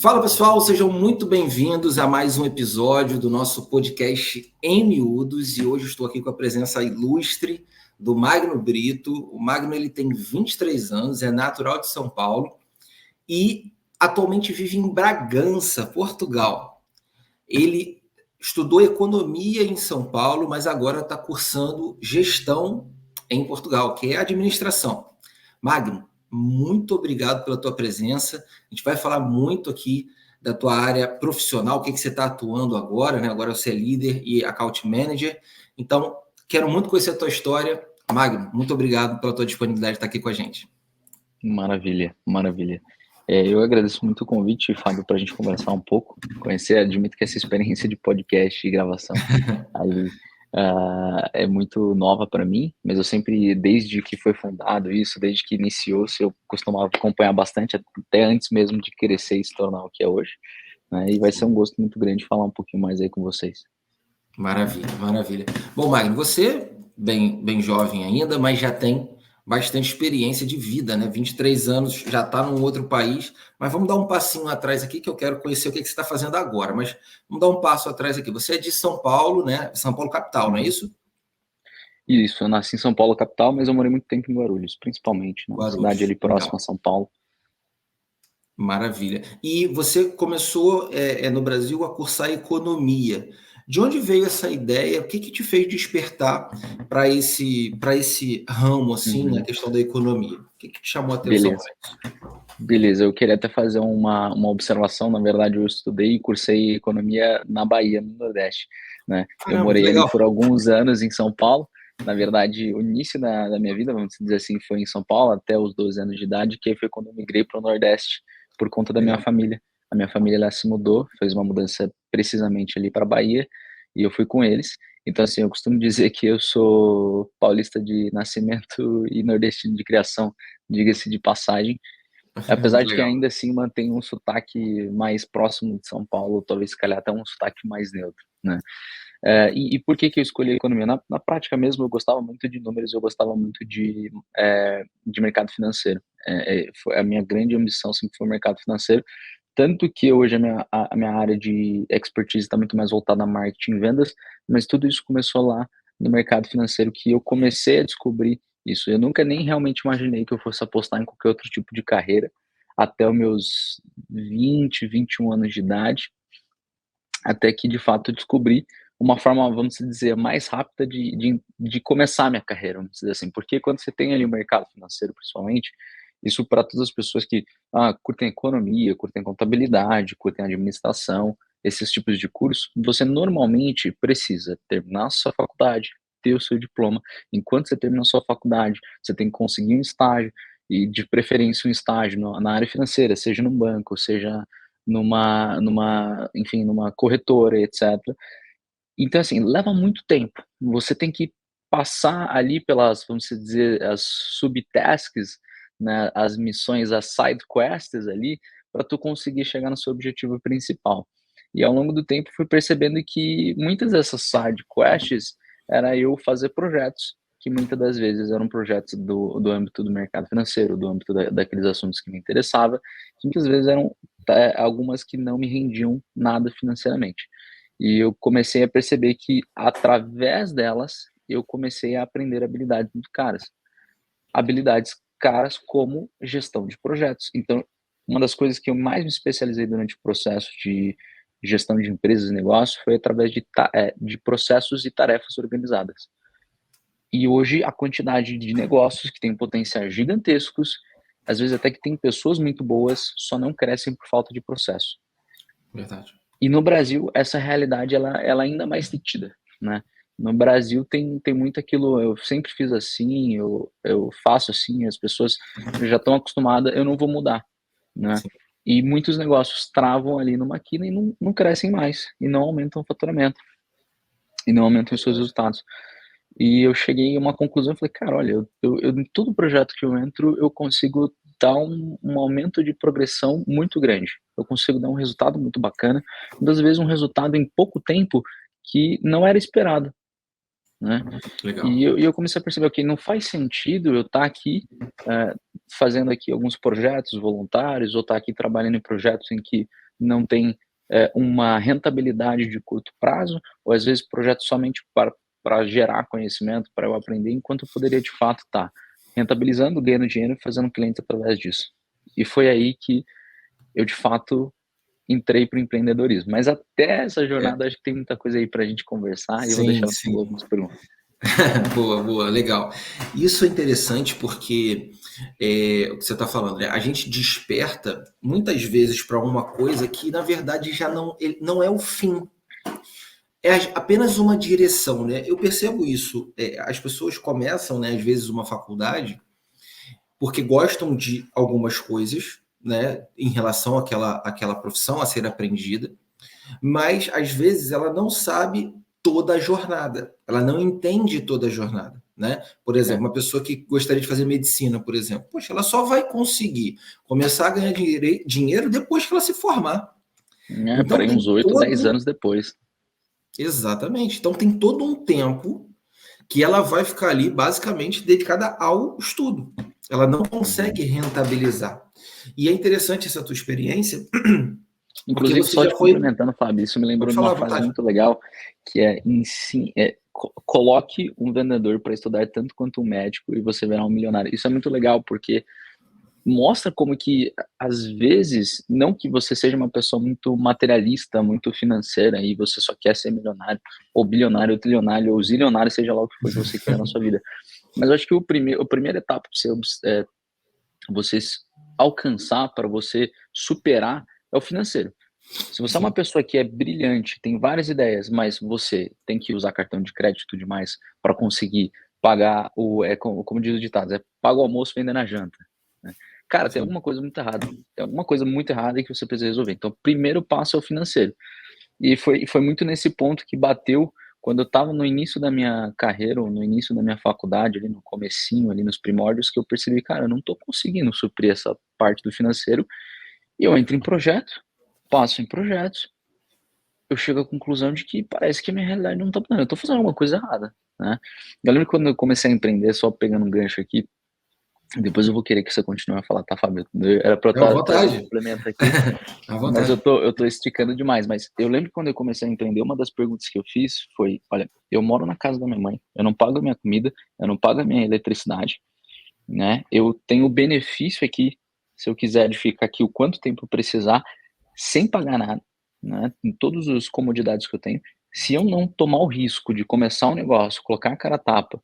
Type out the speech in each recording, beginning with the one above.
Fala pessoal, sejam muito bem-vindos a mais um episódio do nosso podcast Em Miúdos, e hoje estou aqui com a presença ilustre do Magno Brito. O Magno ele tem 23 anos, é natural de São Paulo e atualmente vive em Bragança, Portugal. Ele estudou economia em São Paulo, mas agora está cursando gestão em Portugal, que é administração. Magno, muito obrigado pela tua presença. A gente vai falar muito aqui da tua área profissional, o que você está atuando agora, né? Agora você é líder e account manager. Então, quero muito conhecer a tua história. Magno, muito obrigado pela tua disponibilidade de estar aqui com a gente. Maravilha, maravilha. Eu agradeço muito o convite, Fábio, para a gente conversar um pouco, conhecer, admito que essa experiência de podcast e gravação aí é muito nova para mim, mas eu sempre, desde que foi fundado isso, desde que iniciou-se, eu costumava acompanhar bastante, até antes mesmo de crescer e se tornar o que é hoje, né? E vai ser um gosto muito grande falar um pouquinho mais aí com vocês. Maravilha, maravilha. Bom, Magno, você bem jovem ainda, mas já tem bastante experiência de vida, né? 23 anos, já está num outro país, mas vamos dar um passinho atrás aqui que eu quero conhecer o que você está fazendo agora, mas vamos dar um passo atrás aqui. Você é de São Paulo, né? São Paulo capital, não é isso? Isso, eu nasci em São Paulo, capital, mas eu morei muito tempo em Guarulhos, principalmente, né? Cidade Guarulhos, ali próxima a legal. São Paulo. Maravilha. E você começou no Brasil a cursar economia. De onde veio essa ideia? O que te fez despertar para esse ramo, assim, na Uhum. questão da economia? O que te chamou a atenção Beleza. para isso? Beleza, eu queria até fazer uma observação. Na verdade, eu estudei e cursei economia na Bahia, no Nordeste, né? Eu Caramba, que morei ali legal. por alguns anos em São Paulo. Na verdade, o início da minha vida, vamos dizer assim, foi em São Paulo até os 12 anos de idade, que foi quando eu migrei para o Nordeste por conta da minha Legal. família. A minha família ela se mudou, fez uma mudança precisamente ali para Bahia e eu fui com eles. Então, assim, eu costumo dizer que eu sou paulista de nascimento e nordestino de criação, diga-se de passagem. Apesar Que de que legal. ainda assim mantém um sotaque mais próximo de São Paulo, talvez se calhar até um sotaque mais neutro, né. E por que que eu escolhi a economia? Na prática mesmo eu gostava muito de números, eu gostava muito de mercado financeiro. Foi a minha grande ambição sempre foi o mercado financeiro, tanto que hoje a minha área de expertise está muito mais voltada a marketing e vendas, mas tudo isso começou lá no mercado financeiro que eu comecei a descobrir isso. Eu nunca nem realmente imaginei que eu fosse apostar em qualquer outro tipo de carreira, até os meus 21 anos de idade, até que de fato eu descobri uma forma, vamos dizer, mais rápida de começar a minha carreira, vamos dizer assim. Porque quando você tem ali o mercado financeiro, principalmente, isso para todas as pessoas que curtem economia, curtem contabilidade, curtem administração, esses tipos de curso, você normalmente precisa terminar a sua faculdade, ter o seu diploma. Enquanto você termina a sua faculdade, você tem que conseguir um estágio, e de preferência um estágio na área financeira, seja num banco, seja enfim, numa corretora, etc. Então, assim, leva muito tempo. Você tem que passar ali pelas, vamos dizer, as subtasks, né, as missões, as side quests ali, para tu conseguir chegar no seu objetivo principal. E ao longo do tempo fui percebendo que muitas dessas side quests era eu fazer projetos, que muitas das vezes eram projetos do âmbito do mercado financeiro, do âmbito daqueles assuntos que me interessava, que muitas vezes eram algumas que não me rendiam nada financeiramente. E eu comecei a perceber que, através delas, eu comecei a aprender habilidades muito caras. Habilidades caras como gestão de projetos. Então, uma das coisas que eu mais me especializei durante o processo de gestão de empresas e negócios foi através de processos e tarefas organizadas. E hoje a quantidade de negócios que têm potenciais gigantescos, às vezes até que tem pessoas muito boas, só não crescem por falta de processo. Verdade. E no Brasil, essa realidade ela é ainda mais nítida, né. No Brasil tem muito aquilo, eu sempre fiz assim, eu faço assim, as pessoas já estão acostumadas, eu não vou mudar, né. Sim. E muitos negócios travam ali numa quina e não crescem mais, e não aumentam o faturamento, e não aumentam os seus Verdade. resultados. E eu cheguei a uma conclusão, eu falei: "Cara, olha, eu em todo projeto que eu entro, eu consigo dar um aumento de progressão muito grande. Eu consigo dar um resultado muito bacana, muitas vezes um resultado em pouco tempo que não era esperado", né. Legal. E eu comecei a perceber, que não faz sentido eu estar aqui, eh, fazendo aqui alguns projetos voluntários ou estar aqui trabalhando em projetos em que não tem uma rentabilidade de curto prazo, ou às vezes projetos somente para gerar conhecimento, para eu aprender, enquanto eu poderia de fato estar rentabilizando, ganhando dinheiro e fazendo clientes através disso. E foi aí que eu de fato entrei para o empreendedorismo. Mas até essa É, jornada, acho que tem muita coisa aí para a gente conversar e eu vou sim, deixar você sim. fazer algumas perguntas. Boa, boa, legal. Isso é interessante porque o que você está falando, né? A gente desperta muitas vezes para uma coisa que, na verdade, já não, não é o fim. É apenas uma direção, né? Eu percebo isso. As pessoas começam, né, às vezes, uma faculdade porque gostam de algumas coisas, né, em relação àquela profissão a ser aprendida, mas às vezes ela não sabe toda a jornada, ela não entende toda a jornada, né? Por É, exemplo, uma pessoa que gostaria de fazer medicina, por exemplo, poxa, ela só vai conseguir começar a ganhar dinheiro depois que ela se formar. Então parei tem uns 8, 10 todo, anos depois. exatamente, então tem todo um tempo que ela vai ficar ali basicamente dedicada ao estudo. Ela não Uhum. consegue rentabilizar. E é interessante essa tua experiência, porque Inclusive, você só já te foi. complementando, Fábio, isso me lembrou Pode de uma falar à frase vontade. muito legal, que é, coloque um vendedor para estudar tanto quanto um médico e você verá um milionário. Isso é muito legal, porque mostra como que, às vezes, não que você seja uma pessoa muito materialista, muito financeira, e você só quer ser milionário, ou bilionário, ou trilionário, ou zilionário, seja lá o que for que você queira na sua vida. Mas eu acho que a primeira etapa para você alcançar, para você superar, é o financeiro. Se você é uma Sim. pessoa que é brilhante, tem várias ideias, mas você tem que usar cartão de crédito e tudo demais para conseguir pagar como diz o ditado, paga o almoço vendendo a janta, né. Cara, tem Sim. alguma coisa muito errada. Tem alguma coisa muito errada aí que você precisa resolver. Então, o primeiro passo é o financeiro. E foi muito nesse ponto que bateu quando eu estava no início da minha carreira, ou no início da minha faculdade, ali no comecinho, ali nos primórdios, que eu percebi: "Cara, eu não estou conseguindo suprir essa parte do financeiro", e eu entro em projeto, passo em projetos, eu chego à conclusão de que parece que a minha realidade não tá mudando, eu tô fazendo alguma coisa errada, né. Eu lembro quando eu comecei a empreender, só pegando um gancho aqui, depois eu vou querer que você continue a falar, tá, Fábio? Era pra eu É à estar trazendo um vontade. complemento aqui, À mas vontade. eu tô esticando demais. Mas eu lembro que quando eu comecei a empreender, uma das perguntas que eu fiz foi: "Olha, eu moro na casa da minha mãe, eu não pago a minha comida, eu não pago a minha eletricidade, né, eu tenho o benefício aqui, se eu quiser, de ficar aqui o quanto tempo eu precisar, sem pagar nada, né, em todas as comodidades que eu tenho. Se eu não tomar o risco de começar um negócio, colocar a cara a tapa,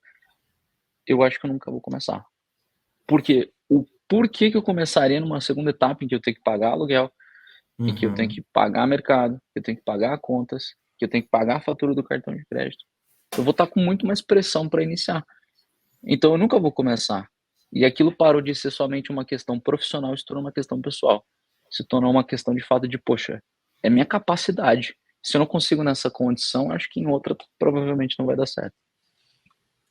eu acho que eu nunca vou começar. Porque o porquê que eu começaria numa segunda etapa em que eu tenho que pagar aluguel, em que eu tenho Uhum. que pagar mercado, que eu tenho que pagar contas, que eu tenho que pagar a fatura do cartão de crédito. Eu vou estar com muito mais pressão para iniciar. Então eu nunca vou começar. E aquilo parou de ser somente uma questão profissional e se tornou uma questão pessoal. Se tornou uma questão de fato de, poxa, é minha capacidade. Se eu não consigo nessa condição, acho que em outra provavelmente não vai dar certo.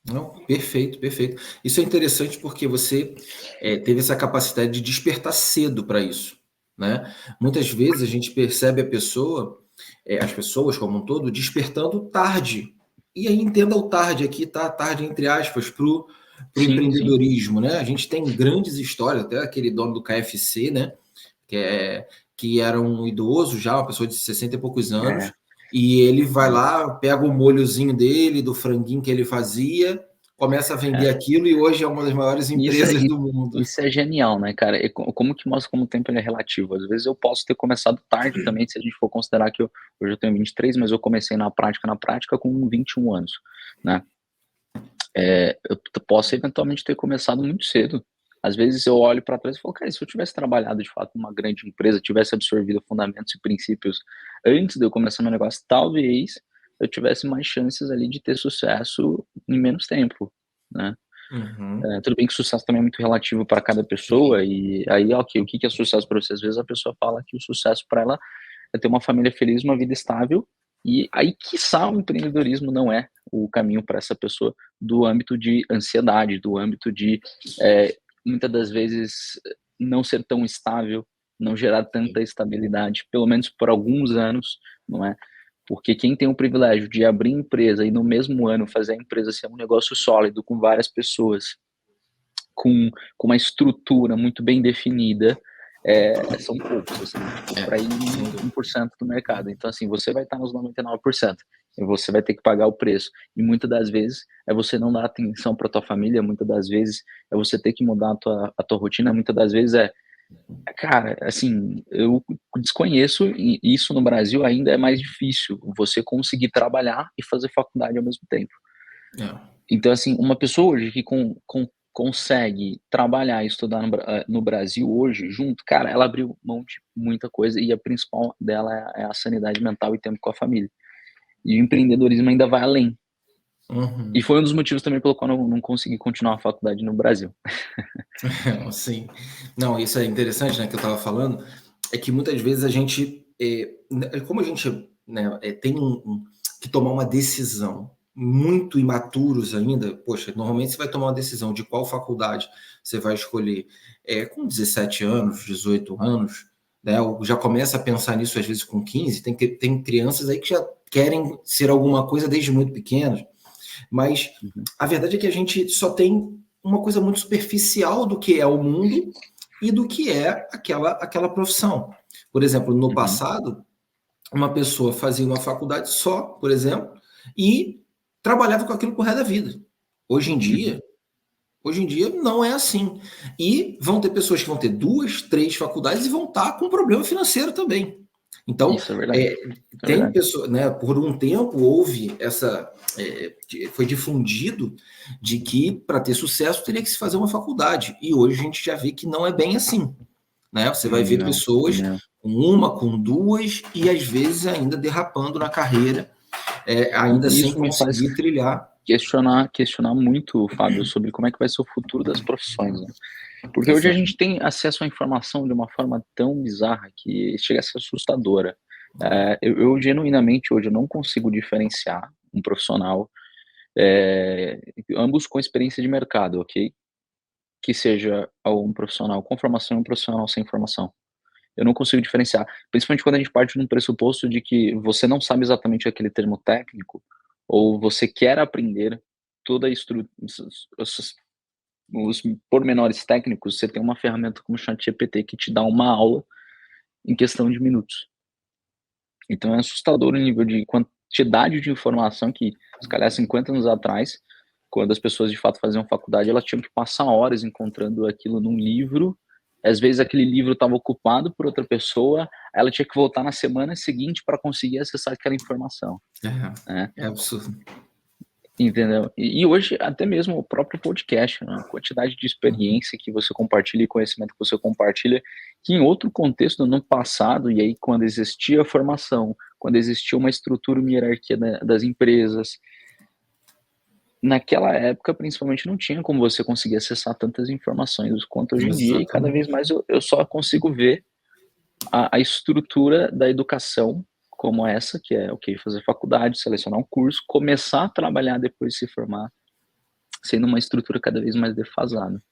Não, perfeito, perfeito. Isso é interessante porque você teve essa capacidade de despertar cedo para isso, né? Muitas vezes a gente percebe a pessoa, as pessoas como um todo, despertando tarde. E aí entenda o tarde aqui, tá? Tarde entre aspas, para o Sim, sim. empreendedorismo, né? A gente tem grandes histórias, até aquele dono do KFC, né? Que, que era um idoso já, uma pessoa de 60 e poucos É, anos, e ele vai sim. lá, pega o molhozinho dele, do franguinho que ele fazia, começa a vender aquilo e hoje é uma das maiores Isso é empresas do mundo. isso é genial, né, cara, e como que mostra como o tempo ele é relativo. Às vezes eu posso ter começado tarde também, se a gente for considerar que eu hoje eu tenho 23, mas eu comecei na prática com 21 anos, né. Eu posso eventualmente ter começado muito cedo. Às vezes eu olho para trás e falo: "Cara, se eu tivesse trabalhado de fato numa grande empresa, tivesse absorvido fundamentos e princípios antes de eu começar meu negócio, talvez eu tivesse mais chances ali de ter sucesso em menos tempo", né. Uhum. Tudo bem que sucesso também é muito relativo para cada Sim. pessoa, e aí, ok, o que que é sucesso para você? Às vezes a pessoa fala que o sucesso para ela é ter uma família feliz, uma vida estável, e aí, quiçá, o empreendedorismo não é o caminho para essa pessoa do âmbito de ansiedade, do âmbito de, muitas das vezes, não ser tão estável, não gerar tanta estabilidade, pelo menos por alguns anos, não é? Porque quem tem o privilégio de abrir empresa e no mesmo ano fazer a empresa ser um negócio sólido com várias pessoas, com uma estrutura muito bem definida, são poucos, assim, tipo, para ir em 1% do mercado. Então, assim, você vai estar nos 99%, e você vai ter que pagar o preço. E muitas das vezes é você não dar atenção para tua família, muitas das vezes é você ter que mudar a tua rotina, muitas das vezes cara, assim, eu desconheço, e isso no Brasil ainda é mais difícil, você conseguir trabalhar e fazer faculdade ao mesmo tempo. É. Então, assim, uma pessoa hoje que consegue trabalhar e estudar no Brasil hoje junto, cara, ela abriu mão de muita coisa e a principal dela é a sanidade mental e tempo com a família. E o empreendedorismo ainda vai além. E Uhum. foi um dos motivos também pelo qual eu não consegui continuar a faculdade no Brasil. Sim. Não, isso é interessante, né, que eu estava falando, é que muitas vezes a gente, como a gente, né, tem que tomar uma decisão, muito imaturos ainda, poxa, normalmente você vai tomar uma decisão de qual faculdade você vai escolher com 17 anos, 18 anos, né, ou já começa a pensar nisso às vezes com 15, tem crianças aí que já querem ser alguma coisa desde muito pequenos, mas Uhum, a verdade é que a gente só tem uma coisa muito superficial do que é o mundo e do que é aquela profissão. Por exemplo, no uhum, passado, uma pessoa fazia uma faculdade só, por exemplo, e trabalhava com aquilo pro resto da vida. Hoje em uhum. dia, hoje em dia não é assim. E vão ter pessoas que vão ter 2, 3 faculdades e vão estar com problema financeiro também. Então, Isso é verdade, é, isso é tem verdade. pessoas, né, por um tempo houve foi difundido de que para ter sucesso teria que se fazer uma faculdade. E hoje a gente já vê que não é bem assim, né? Você vai ver Não, pessoas não. com uma, com duas e às vezes ainda derrapando na carreira, ainda E sem isso me faz conseguir trilhar. questionar muito, Fábio, sobre como é que vai ser o futuro das profissões, né? Porque hoje a Exato. gente tem acesso à informação de uma forma tão bizarra que chega a ser assustadora. Eu genuinamente hoje eu não consigo diferenciar um profissional, ambos com experiência de mercado, ok? Que seja um profissional com formação e um profissional sem formação. Eu não consigo diferenciar, principalmente quando a gente parte num pressuposto de que você não sabe exatamente aquele termo técnico, ou você quer aprender toda a os pormenores técnicos, você tem uma ferramenta como o ChatGPT que te dá uma aula em questão de minutos. Então é assustador o nível de quantidade de informação que, se calhar 50 anos atrás, quando as pessoas de fato faziam faculdade, elas tinham que passar horas encontrando aquilo num livro. Às vezes aquele livro estava ocupado por outra pessoa, ela tinha que voltar na semana seguinte para conseguir acessar aquela informação, né? É absurdo. Entendeu? E hoje até mesmo o próprio podcast, né, a quantidade de experiência que você compartilha e conhecimento que você compartilha, que em outro contexto, no passado, e aí quando existia a formação, quando existia uma estrutura, uma hierarquia das empresas, naquela época, principalmente, não tinha como você conseguir acessar tantas informações quanto hoje em dia, e cada vez Exatamente. mais eu só consigo ver a estrutura da educação como essa, que é, ok, fazer faculdade, selecionar um curso, começar a trabalhar depois de se formar, sendo uma estrutura cada vez mais defasada.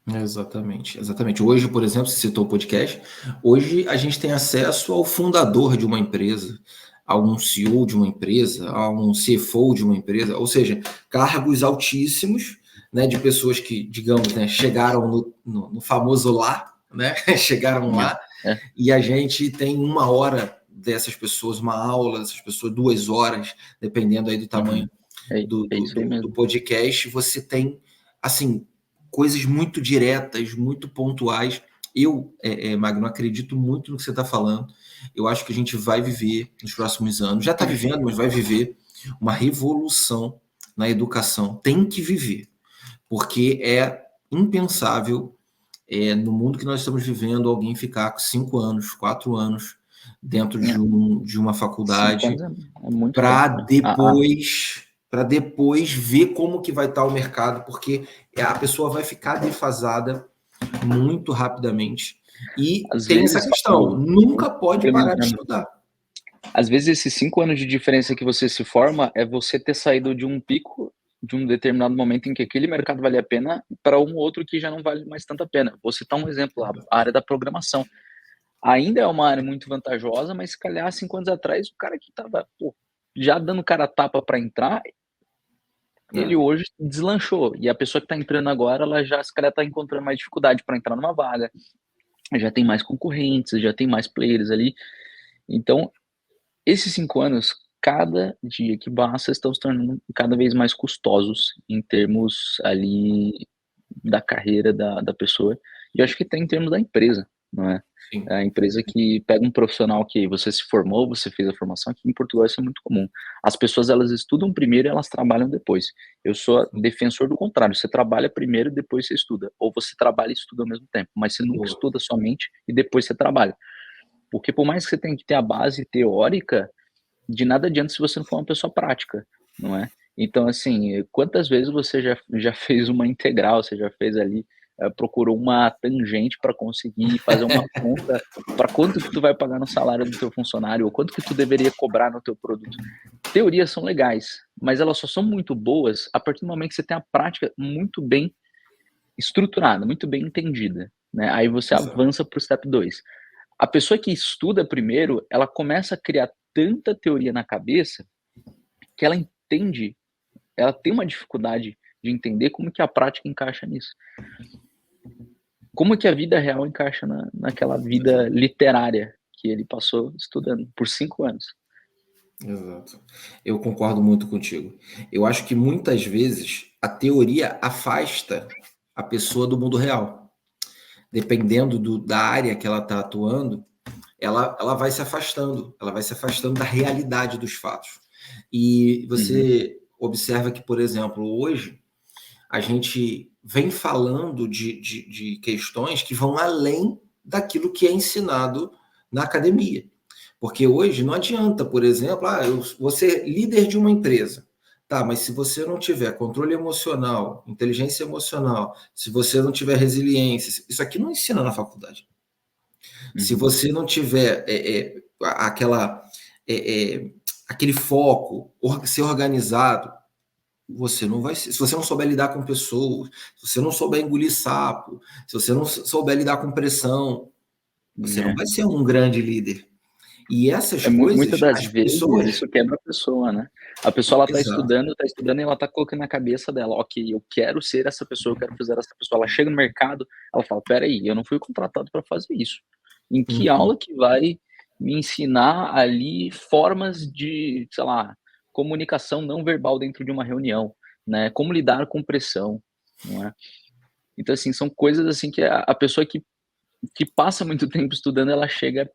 Exatamente, exatamente. Hoje, por exemplo, você citou o podcast, hoje a gente tem acesso ao fundador de uma empresa, a um CEO de uma empresa, a um CFO de uma empresa, ou seja, cargos altíssimos, né, de pessoas que, digamos, né, chegaram no famoso lá, né, chegaram lá, É, e a gente tem uma hora dessas pessoas, uma aula dessas pessoas, 2 horas, dependendo aí do tamanho uhum. É, do, é do, isso aí do, do mesmo. podcast, você tem, assim, coisas muito diretas, muito pontuais. Eu, Magno, acredito muito no que você está falando. Eu acho que a gente vai viver nos próximos anos, já está vivendo, mas vai viver uma revolução na educação. Tem que viver, porque é impensável, no mundo que nós estamos vivendo, alguém ficar com 5 anos, 4 anos dentro É, de uma 5 faculdade anos é muito tempo, para né. depois ver como que vai estar o mercado, porque a pessoa vai ficar defasada muito rapidamente. E Às tem essa vezes, questão, Fábio, nunca pode parar de complementando, estudar. às vezes esses 5 anos de diferença que você se forma, é você ter saído de um pico, de um determinado momento em que aquele mercado vale a pena, para um outro que já não vale mais tanto a pena. Vou citar um exemplo, a área da programação. Ainda é uma área muito vantajosa, mas se calhar 5 anos atrás, o cara que estava, já dando cara a tapa para entrar, ele Né? hoje deslanchou. E a pessoa que está entrando agora, ela já se calhar está encontrando mais dificuldade para entrar numa vaga, já tem mais concorrentes, já tem mais players ali. Então, esses 5 anos, cada dia que passa, estão se tornando cada vez mais custosos em termos ali da carreira da pessoa, e eu acho que até em termos da empresa, não é? Sim. A empresa que pega um profissional que você se formou, você fez a formação, aqui em Portugal isso é muito comum. As pessoas, elas estudam primeiro e elas trabalham depois. Eu sou Sim. defensor do contrário, você trabalha primeiro e depois você estuda, ou você trabalha e estuda ao mesmo tempo, mas você nunca Boa. estuda somente e depois você trabalha. Porque por mais que você tenha que ter a base teórica, de nada adianta se você não for uma pessoa prática, não é? Então, assim, quantas vezes você já fez uma integral, você já fez ali, procurou uma tangente para conseguir fazer uma conta para quanto que tu vai pagar no salário do teu funcionário, ou quanto que tu deveria cobrar no teu produto. Teorias são legais, mas elas só são muito boas a partir do momento que você tem a prática muito bem estruturada, muito bem entendida, né? Aí você Exato. avança para o step 2. A pessoa que estuda primeiro, ela começa a criar tanta teoria na cabeça que ela tem uma dificuldade de entender como que a prática encaixa nisso. Como que a vida real encaixa naquela vida literária que ele passou estudando por 5 anos. Exato. Eu concordo muito contigo. Eu acho que muitas vezes a teoria afasta a pessoa do mundo real. Dependendo da área que ela está atuando, ela vai se afastando, ela vai se afastando da realidade dos fatos. E Uhum, você observa que, por exemplo, hoje a gente vem falando de questões que vão além daquilo que é ensinado na academia. Porque hoje não adianta, por exemplo, eu vou ser líder de uma empresa. Tá, mas se você não tiver controle emocional, inteligência emocional, se você não tiver resiliência, isso aqui não ensina na faculdade. Se uhum. você não tiver aquela, é, é, aquele foco, ser organizado, você não vai ser. Se você não souber lidar com pessoas, se você não souber engolir sapo, se você não souber lidar com pressão, você não É. vai ser um grande líder. E essas Muitas coisas, das as vezes pessoas. isso quebra a pessoa, né. A pessoa ela Exato. tá estudando e ela tá colocando na cabeça dela: "Ok, eu quero ser essa pessoa, eu quero fazer essa pessoa". Ela chega no mercado, ela fala: "Espera aí, eu não fui contratado para fazer isso. Em que Uhum. aula que vai me ensinar ali formas de, sei lá, comunicação não verbal dentro de uma reunião, né, como lidar com pressão", não é. Então, assim, são coisas, assim, que a pessoa que passa muito tempo estudando, ela chega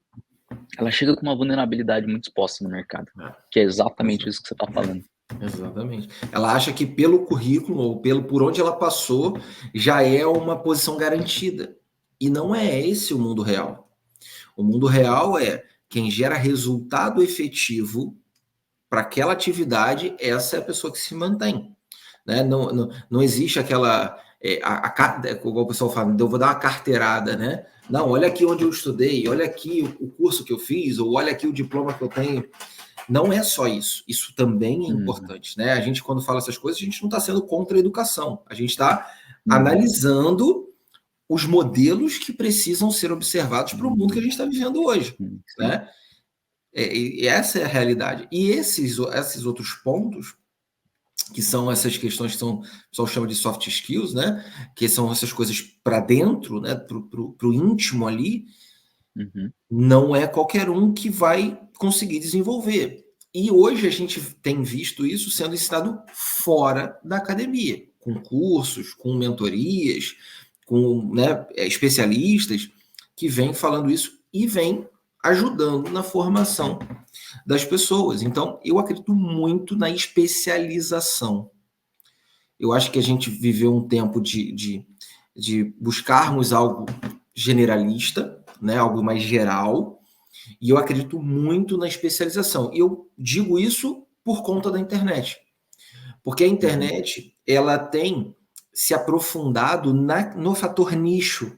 com uma vulnerabilidade muito exposta no mercado, É, que é exatamente exato. isso que você está falando. Exatamente. Ela acha que pelo currículo ou por onde ela passou já é uma posição garantida. E não é esse o mundo real. O mundo real é quem gera resultado efetivo para aquela atividade, essa é a pessoa que se mantém. Né? Não existe aquela. Como o pessoal fala, eu vou dar uma carteirada, né? Não, olha aqui onde eu estudei, olha aqui o curso que eu fiz, ou olha aqui o diploma que eu tenho. Não é só isso, isso também é Uhum, importante, né? A gente, quando fala essas coisas, a gente não está sendo contra a educação, a gente está uhum, analisando os modelos que precisam ser observados para o mundo que a uhum, gente está vivendo hoje, sim. né? E essa é a realidade. E esses outros pontos, que são essas questões que são, o pessoal chama de soft skills, né? Que são essas coisas para dentro, né? Para o íntimo ali, Uhum, não é qualquer um que vai conseguir desenvolver. E hoje a gente tem visto isso sendo ensinado fora da academia, com cursos, com mentorias, com, né, especialistas que vêm falando isso e vêm ajudando na formação das pessoas. Então, eu acredito muito na especialização. Eu acho que a gente viveu um tempo de buscarmos algo generalista, né, algo mais geral, e eu acredito muito na especialização. E eu digo isso por conta da internet. Porque a uhum, internet, ela tem se aprofundado no fator nicho.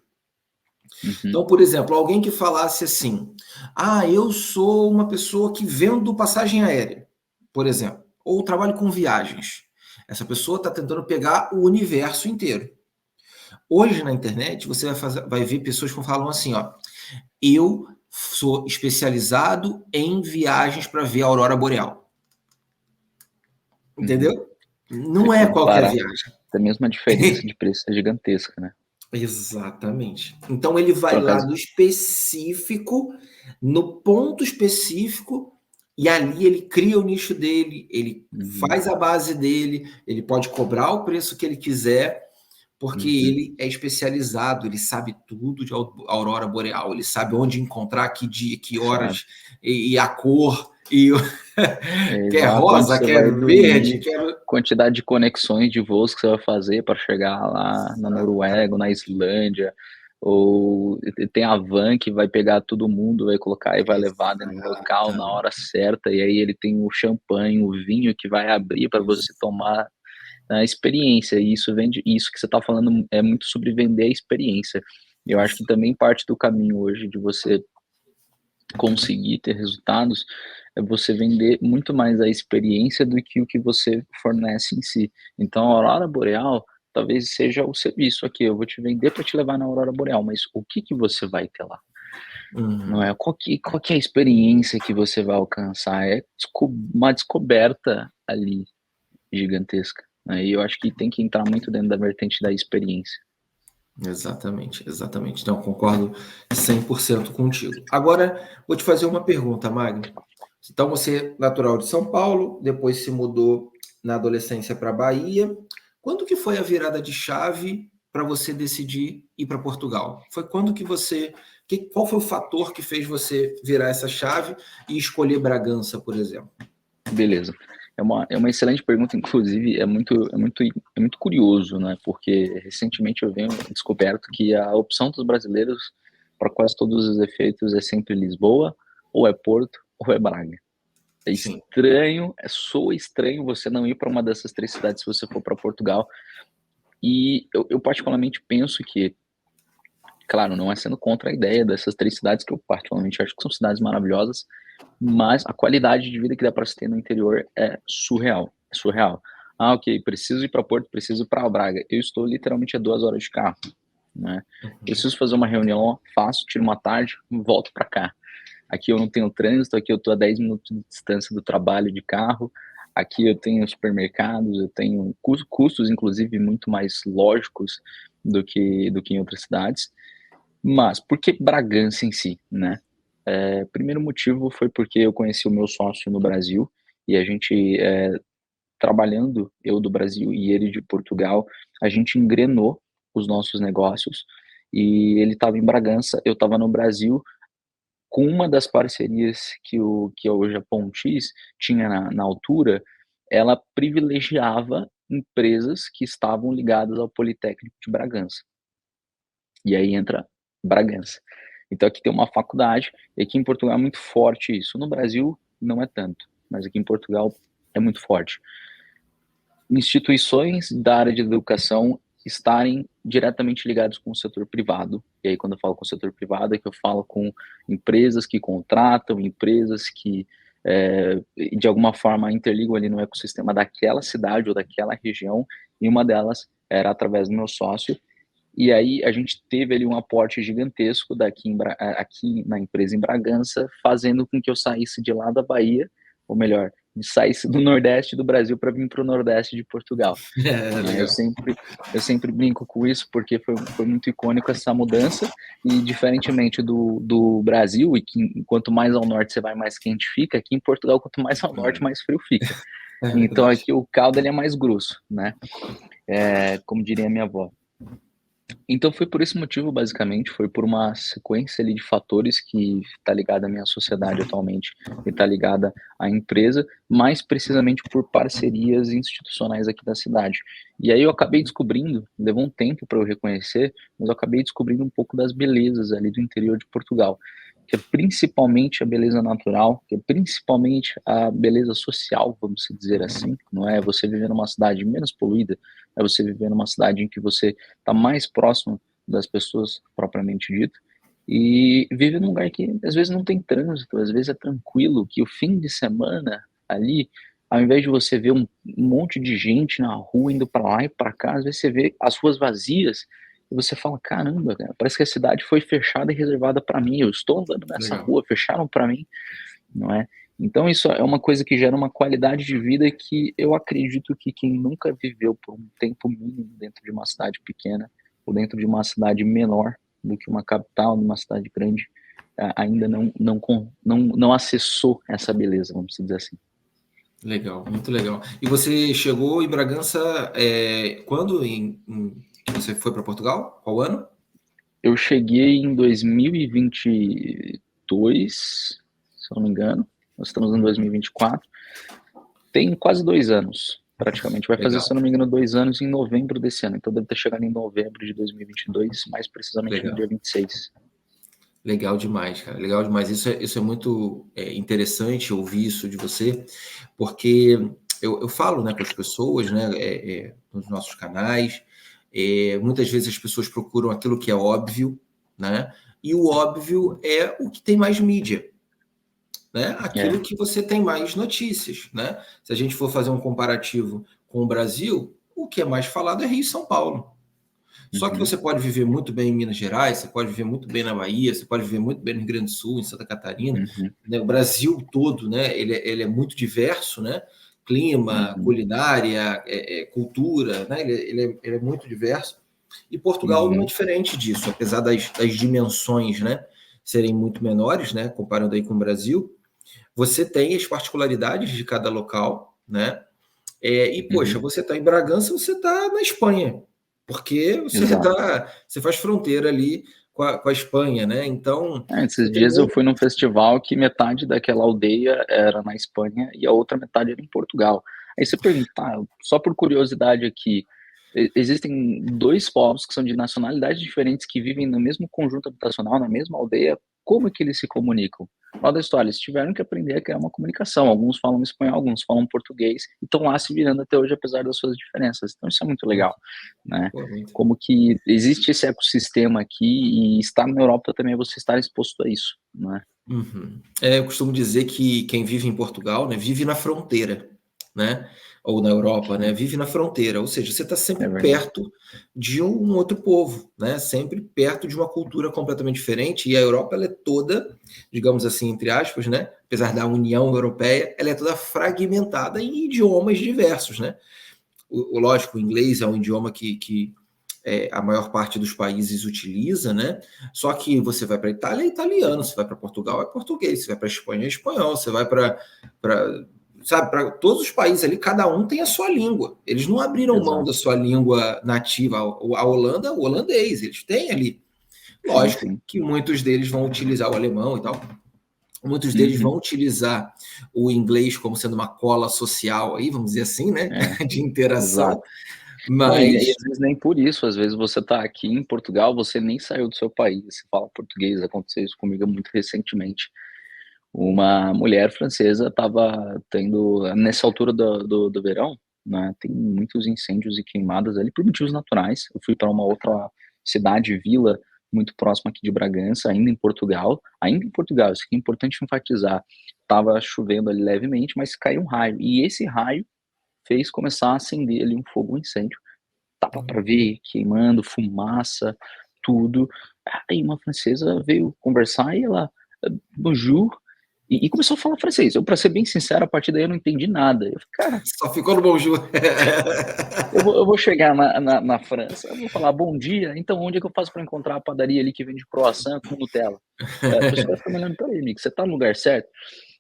uhum, Então, por exemplo, alguém que falasse assim: eu sou uma pessoa que vendo passagem aérea, por exemplo, ou trabalho com viagens. Essa pessoa está tentando pegar o universo inteiro. Hoje na internet, você vai ver pessoas que falam assim: eu sou especializado em viagens para ver a aurora boreal. uhum. Entendeu? Se Não é for qualquer parar, viagem. até mesmo a diferença de preço é gigantesca, né. Exatamente. Então ele vai Por lá acaso. no específico, no ponto específico, e ali ele cria o nicho dele, ele Uhum, faz a base dele, ele pode cobrar o preço que ele quiser, porque uhum. ele é especializado, ele sabe tudo de aurora boreal, ele sabe onde encontrar, que dia, que Sabe? horas, e a cor, e quer Exato, onde rosa, você quer vai verde, dormir, quer. quantidade de conexões de voos que você vai fazer para chegar lá na Noruega, ou na Islândia, ou tem a van que vai pegar todo mundo, vai colocar e vai levar dentro do local na hora Exatamente. certa, e aí ele tem o champanhe, o vinho que vai abrir para você tomar a experiência, e isso vende, isso que você está falando é muito sobre vender a experiência. Eu acho que também parte do caminho hoje de você conseguir ter resultados, é você vender muito mais a experiência do que o que você fornece em si. Então, a aurora boreal talvez seja o serviço aqui, eu vou te vender para te levar na aurora boreal, mas o que que você vai ter lá? Não Uhum. é? Qual que é a experiência que você vai alcançar? É uma descoberta ali gigantesca, né? E eu acho que tem que entrar muito dentro da vertente da experiência. Exatamente, exatamente. Então, concordo 100% contigo. Agora, vou te fazer uma pergunta, Magno. Então, você é natural de São Paulo, depois se mudou na adolescência para a Bahia. Quando que foi a virada de chave para você decidir ir para Portugal? Foi quando que você... qual foi o fator que fez você virar essa chave e escolher Bragança, por exemplo? Beleza. É uma excelente pergunta, inclusive é muito curioso, né? Porque recentemente eu venho descoberto que a opção dos brasileiros para quase todos os efeitos é sempre Lisboa, ou é Porto, ou é Braga. É Sim. estranho, soa estranho você não ir para uma dessas três cidades se você for para Portugal. E eu particularmente penso que, claro, não é sendo contra a ideia dessas três cidades, que eu particularmente acho que são cidades maravilhosas, mas a qualidade de vida que dá para se ter no interior é surreal, é surreal. Ah, ok, preciso ir para Porto, preciso ir para Braga. Eu estou literalmente a 2 horas de carro, né? Uhum. Preciso fazer uma reunião, faço, tiro uma tarde, volto para cá. Aqui eu não tenho trânsito, aqui eu estou a 10 minutos de distância do trabalho de carro, aqui eu tenho supermercados, eu tenho custos, inclusive, muito mais lógicos do que em outras cidades. Mas por que Bragança em si, né? Primeiro motivo foi porque eu conheci o meu sócio no Brasil e a gente, trabalhando, eu do Brasil e ele de Portugal, a gente engrenou os nossos negócios e ele estava em Bragança, eu estava no Brasil, com uma das parcerias que hoje a Pontis tinha na altura, ela privilegiava empresas que estavam ligadas ao Politécnico de Bragança. E aí entra Bragança. Então aqui tem uma faculdade, e aqui em Portugal é muito forte isso. No Brasil não é tanto, mas aqui em Portugal é muito forte. Instituições da área de educação estarem diretamente ligados com o setor privado. E aí quando eu falo com o setor privado é que eu falo com empresas que contratam, empresas que de alguma forma interligam ali no ecossistema daquela cidade ou daquela região, e uma delas era através do meu sócio, e aí a gente teve ali um aporte gigantesco aqui na empresa em Bragança, fazendo com que eu saísse de lá da Bahia, ou melhor, saísse do Nordeste do Brasil para vir para o Nordeste de Portugal. É, Né? Eu legal. sempre, eu sempre brinco com isso porque foi muito icônico essa mudança, e diferentemente do Brasil, e que quanto mais ao norte você vai, mais quente fica, aqui em Portugal, quanto mais ao norte, mais frio fica. É Então verdade. aqui o caldo ele é mais grosso, né? Como diria a minha avó. Então foi por esse motivo, basicamente, foi por uma sequência ali de fatores que está ligada à minha sociedade atualmente e está ligada à empresa, mais precisamente por parcerias institucionais aqui da cidade. E aí eu acabei descobrindo, levou um tempo para eu reconhecer, mas eu acabei descobrindo um pouco das belezas ali do interior de Portugal, que é principalmente a beleza natural, que é principalmente a beleza social, vamos dizer assim, não é você viver numa cidade menos poluída, é você viver numa cidade em que você está mais próximo das pessoas propriamente dito, e vive num lugar que às vezes não tem trânsito, às vezes é tranquilo, que o fim de semana ali, ao invés de você ver um monte de gente na rua indo para lá e para cá, às vezes você vê as ruas vazias e você fala, caramba, cara, parece que a cidade foi fechada e reservada para mim, eu estou andando nessa Legal. rua, fecharam para mim, não é? Então isso é uma coisa que gera uma qualidade de vida que eu acredito que quem nunca viveu por um tempo mínimo dentro de uma cidade pequena ou dentro de uma cidade menor do que uma capital, numa cidade grande, ainda não acessou essa beleza, vamos dizer assim. Legal, muito legal. E você chegou em Bragança quando você foi para Portugal? Qual ano? Eu cheguei em 2022, se eu não me engano. Nós estamos em 2024. Tem quase 2 anos, praticamente. Vai fazer, Legal. se eu não me engano, 2 anos em novembro desse ano. Então deve ter chegado em novembro de 2022, mais precisamente Legal. no dia 26. Legal demais, cara. Legal demais. Isso é muito interessante ouvir isso de você, porque eu falo, né, com as pessoas, né, nos nossos canais. Muitas vezes as pessoas procuram aquilo que é óbvio, né? E o óbvio é o que tem mais mídia, né? Aquilo que você tem mais notícias, né? Se a gente for fazer um comparativo com o Brasil, o que é mais falado é Rio e São Paulo. Só que você pode viver muito bem em Minas Gerais, você pode viver muito bem na Bahia, você pode viver muito bem no Rio Grande do Sul, em Santa Catarina, né? O Brasil todo, né? Ele é muito diverso, né? Clima, culinária, cultura, né? Ele é muito diverso. E Portugal não é diferente disso, apesar das dimensões, né, serem muito menores, né, comparando aí com o Brasil. Você tem as particularidades de cada local, né? Poxa, você está em Bragança, você está na Espanha, porque você faz fronteira ali com a Espanha, né? Então, Esses dias eu fui num festival que metade daquela aldeia era na Espanha e a outra metade era em Portugal. Aí você pergunta, só por curiosidade aqui, existem 2 povos que são de nacionalidades diferentes que vivem no mesmo conjunto habitacional, na mesma aldeia, como é que eles se comunicam? Final da história, eles tiveram que aprender a criar uma comunicação. Alguns falam espanhol, alguns falam português, e estão lá se virando até hoje, apesar das suas diferenças. Então isso é muito legal, né? Como que existe esse ecossistema aqui, e estar na Europa também é você estar exposto a isso, né? Eu costumo dizer que quem vive em Portugal, né, vive na fronteira, né? Ou na Europa, né? Vive na fronteira, ou seja, você está sempre perto de um outro povo, né? Sempre perto de uma cultura completamente diferente. E a Europa, ela é toda, digamos assim, entre aspas, né? Apesar da União Europeia, ela é toda fragmentada em idiomas diversos, né? Lógico, o inglês é um idioma que a maior parte dos países utiliza, né? Só que você vai para a Itália, é italiano, você vai para Portugal, é português, você vai para a Espanha, é espanhol, você vai para todos os países ali, cada um tem a sua língua. Eles não abriram mão da sua língua nativa. A Holanda, o holandês, eles têm ali. Lógico que muitos deles vão utilizar o alemão e tal. Muitos deles vão utilizar o inglês como sendo uma cola social aí, vamos dizer assim, né? De interação. Exato. Mas e às vezes nem por isso, às vezes você está aqui em Portugal, você nem saiu do seu país, você fala português. Aconteceu isso comigo muito recentemente. Uma mulher francesa estava tendo, nessa altura do verão, né, tem muitos incêndios e queimadas ali por motivos naturais. Eu fui para uma outra cidade, vila, muito próxima aqui de Bragança, ainda em Portugal, isso aqui é importante enfatizar, estava chovendo ali levemente, mas caiu um raio, e esse raio fez começar a acender ali um fogo, um incêndio. Tava para ver queimando, fumaça, tudo. Aí uma francesa veio conversar e ela, bonjour, e começou a falar francês. Eu, para ser bem sincero, a partir daí eu não entendi nada. Eu falei, cara, só ficou no bonjour. eu vou chegar na França, eu vou falar bom dia, então onde é que eu faço para encontrar a padaria ali que vende croissant com Nutella? A pessoa vai ficar me olhando, peraí, amigo, você tá no lugar certo?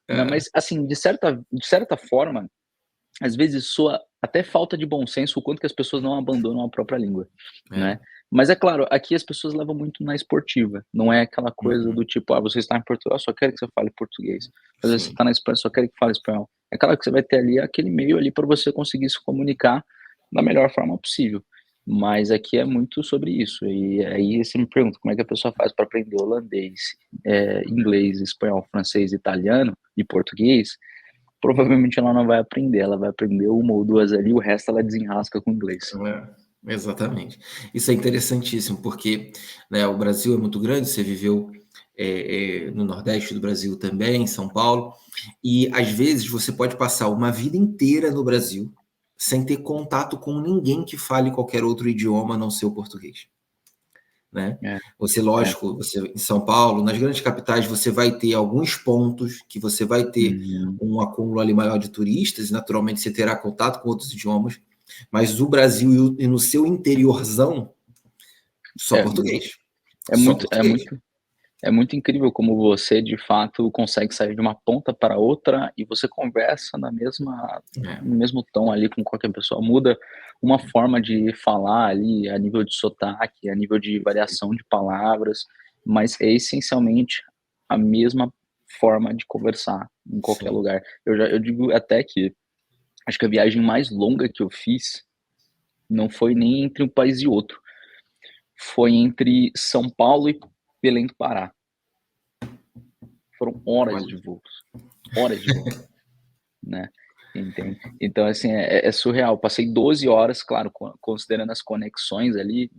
Não, mas assim, de certa forma, às vezes soa até falta de bom senso o quanto que as pessoas não abandonam a própria língua, né. Mas é claro, aqui as pessoas levam muito na esportiva, não é aquela coisa do tipo: você está em Portugal, só quero que você fale português. Às vezes você está na Espanha, só quero que fale espanhol. É claro que você vai ter ali aquele meio ali para você conseguir se comunicar da melhor forma possível, mas aqui é muito sobre isso. E aí você me pergunta como é que a pessoa faz para aprender holandês, inglês, espanhol, francês, italiano e português. Provavelmente ela não vai aprender, ela vai aprender 1 ou 2 ali, o resto ela desenrasca com inglês. Exatamente. Isso é interessantíssimo, porque, né, o Brasil é muito grande, você viveu no Nordeste do Brasil também, em São Paulo, e às vezes você pode passar uma vida inteira no Brasil sem ter contato com ninguém que fale qualquer outro idioma a não ser o português. Né? Você, lógico, você em São Paulo, nas grandes capitais, você vai ter alguns pontos que você vai ter um acúmulo ali maior de turistas, e naturalmente você terá contato com outros idiomas, mas o Brasil e no seu interiorzão, Só português. É Só muito, é português. muito, é muito incrível como você, de fato, consegue sair de uma ponta para outra e você conversa É, no mesmo tom ali com qualquer pessoa. Muda uma forma de falar ali, a nível de sotaque, a nível de variação de palavras, mas é essencialmente a mesma forma de conversar em qualquer sim. lugar. Eu digo até que acho que a viagem mais longa que eu fiz não foi nem entre um país e outro, foi entre São Paulo e Belém do Pará. Foram Olha, horas de voo, né, entende. Então, assim, é surreal, passei 12 horas, claro, considerando as conexões ali,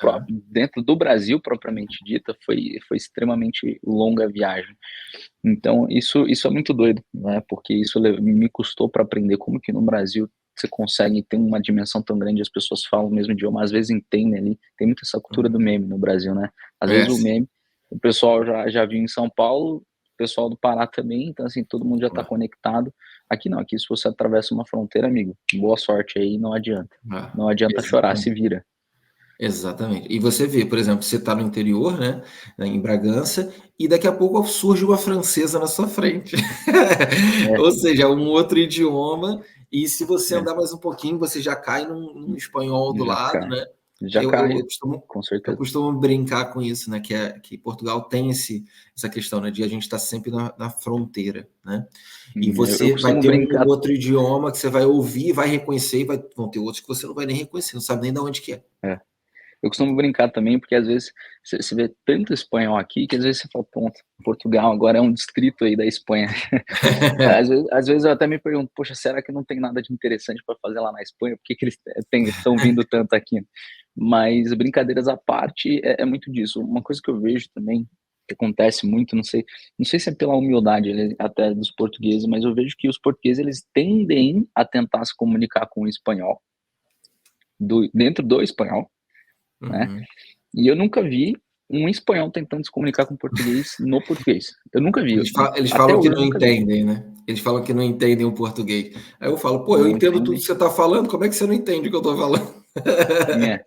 aham, dentro do Brasil propriamente dita, foi extremamente longa a viagem. Então isso é muito doido, né, porque isso me custou para aprender como que no Brasil você consegue ter uma dimensão tão grande, as pessoas falam o mesmo idioma, às vezes entendem ali, tem muito essa cultura do uhum. meme no Brasil, né. Às vezes É, o sim. meme, o pessoal já viu em São Paulo, o pessoal do Pará também, então assim, todo mundo já está É, conectado. Aqui não, aqui se você atravessa uma fronteira, amigo, boa sorte aí, é, não adianta chorar, se exatamente. vira. Exatamente. E você vê, por exemplo, você está no interior, né, em Bragança, e daqui a pouco surge uma francesa na sua frente. É, Ou seja, um outro idioma, e se você é, andar mais um pouquinho, você já cai num espanhol do já lado, cai, né? já Eu, eu, cai, eu costumo, com eu certeza. costumo brincar com isso, né? Que Portugal tem essa questão, né, de a gente estar sempre na fronteira, né? E Eu você vai costumo ter um brincar. outro idioma que você vai ouvir, vai reconhecer, e vão ter outros que você não vai nem reconhecer, não sabe nem de onde que é. É. Eu costumo brincar também, porque às vezes você vê tanto espanhol aqui, que às vezes você fala: "Ponto, Portugal agora é um distrito aí da Espanha". Às vezes eu até me pergunto: "Poxa, será que não tem nada de interessante para fazer lá na Espanha? Por que que eles estão vindo tanto aqui?". Mas brincadeiras à parte, é muito disso. Uma coisa que eu vejo também, que acontece muito, não sei se é pela humildade ali até dos portugueses, mas eu vejo que os portugueses eles tendem a tentar se comunicar com o espanhol, dentro do espanhol, né. Uhum. E eu nunca vi um espanhol tentando se comunicar com português no português. Eu nunca vi, Eles até falam que hoje eu não nunca vi. entendem, né? Eles falam que não entendem o português. Aí eu falo, pô, eu Não entendo tudo entendem. que você está falando, como é que você não entende o que eu estou falando? É,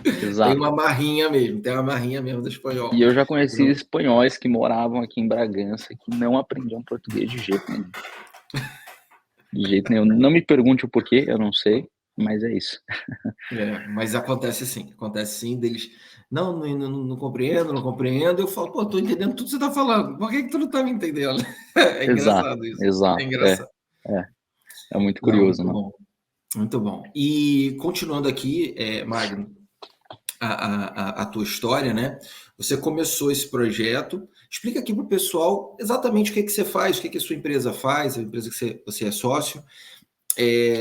Tem exato. uma marrinha mesmo, tem uma marrinha mesmo do espanhol. E eu já conheci espanhóis que moravam aqui em Bragança, que não aprendiam português de jeito nenhum, de jeito nenhum. Não me pergunte o porquê, eu não sei, mas é isso. Mas acontece sim deles. Não, não compreendo, não compreendo. Eu falo, pô, estou entendendo tudo que você está falando. Por que tu não está me entendendo? É Exato, engraçado isso. É exato. engraçado. É, é muito Não, curioso, muito né. bom, muito bom. E continuando aqui, Magno, a tua história, né? Você começou esse projeto. Explica aqui para o pessoal exatamente o que você faz, o que a sua empresa faz, a empresa que você é sócio.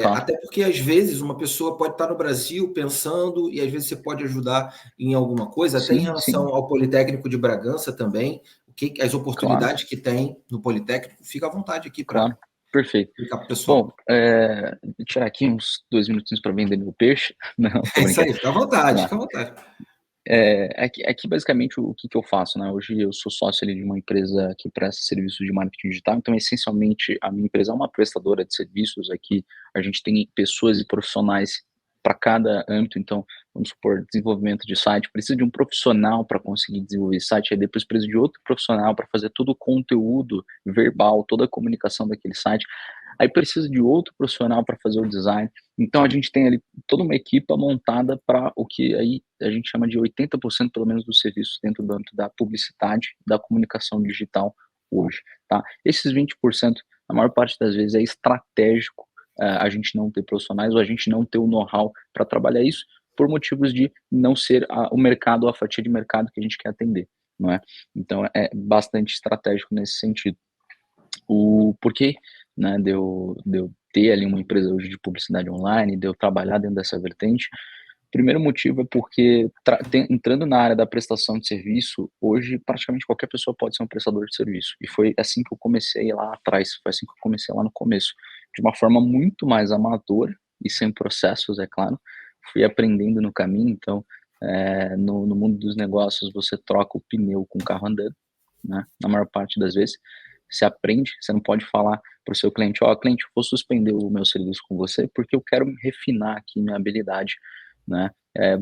Claro, Até porque às vezes uma pessoa pode estar no Brasil pensando, e às vezes você pode ajudar em alguma coisa, até em sim, relação sim, ao Politécnico de Bragança também, as claro, oportunidades que tem no Politécnico. Fica à vontade aqui para claro, perfeito. explicar para o Bom, pessoal. tirar aqui uns 2 minutinhos para vender meu peixe. Não, tô É isso brincando. aí, fica à vontade, Tá. fica à vontade. Aqui basicamente o que que eu faço, né, hoje eu sou sócio ali de uma empresa que presta serviços de marketing digital, então essencialmente a minha empresa é uma prestadora de serviços, aqui a gente tem pessoas e profissionais para cada âmbito, então, vamos supor, desenvolvimento de site, precisa de um profissional para conseguir desenvolver esse site, aí depois precisa de outro profissional para fazer todo o conteúdo verbal, toda a comunicação daquele site, aí precisa de outro profissional para fazer o design, então a gente tem ali toda uma equipa montada para o que aí a gente chama de 80% pelo menos dos serviços dentro do âmbito da publicidade, da comunicação digital hoje, tá. Esses 20%, a maior parte das vezes é estratégico, a gente não ter profissionais ou a gente não ter o know-how para trabalhar isso, por motivos de não ser o mercado ou a fatia de mercado que a gente quer atender, não é. Então é bastante estratégico nesse sentido. O porquê, né, de eu ter ali uma empresa hoje de publicidade online, de eu trabalhar dentro dessa vertente, primeiro motivo é porque entrando na área da prestação de serviço, hoje praticamente qualquer pessoa pode ser um prestador de serviço. E foi assim que eu comecei lá atrás, foi assim que eu comecei lá no começo, de uma forma muito mais amadora e sem processos, é claro. Fui aprendendo no caminho, então, no mundo dos negócios você troca o pneu com o carro andando, né, na maior parte das vezes. Você aprende, você não pode falar para o seu cliente: "Ó, cliente, eu vou suspender o meu serviço com você, porque eu quero refinar aqui minha habilidade", né.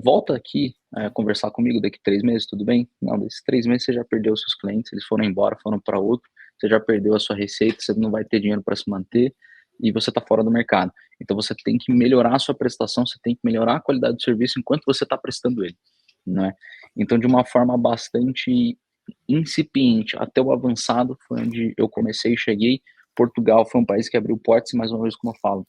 Volta aqui conversar comigo daqui 3 meses, tudo bem? Não, desses 3 meses você já perdeu os seus clientes, eles foram embora, foram para outro, você já perdeu a sua receita, você não vai ter dinheiro para se manter e você está fora do mercado. Então você tem que melhorar a sua prestação, você tem que melhorar a qualidade do serviço enquanto você está prestando ele, né? Então, de uma forma bastante incipiente até o avançado foi onde eu comecei e cheguei. Portugal foi um país que abriu portas, e mais uma vez, como eu falo,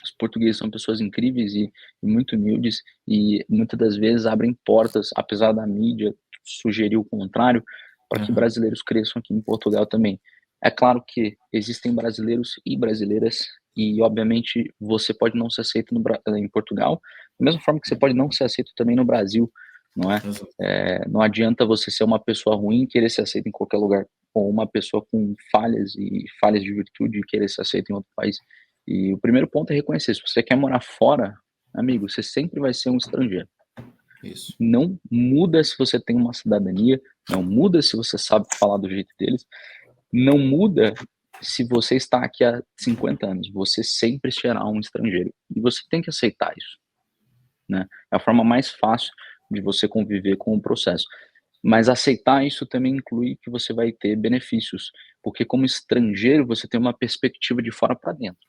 os portugueses são pessoas incríveis e muito humildes e muitas das vezes abrem portas, apesar da mídia sugerir o contrário, para que brasileiros cresçam aqui em Portugal também. É claro que existem brasileiros e brasileiras e, obviamente, você pode não ser aceito em Portugal, da mesma forma que você pode não ser aceito também no Brasil, não é? Não adianta você ser uma pessoa ruim e querer ser aceito em qualquer lugar, ou uma pessoa com falhas e falhas de virtude e querer ser aceito em outro país. E o primeiro ponto é reconhecer, se você quer morar fora, amigo, você sempre vai ser um estrangeiro. Isso. Não muda se você tem uma cidadania, não muda se você sabe falar do jeito deles, não muda se você está aqui há 50 anos, você sempre será um estrangeiro. E você tem que aceitar isso, né? É a forma mais fácil de você conviver com o processo. Mas aceitar isso também inclui que você vai ter benefícios, porque como estrangeiro você tem uma perspectiva de fora para dentro.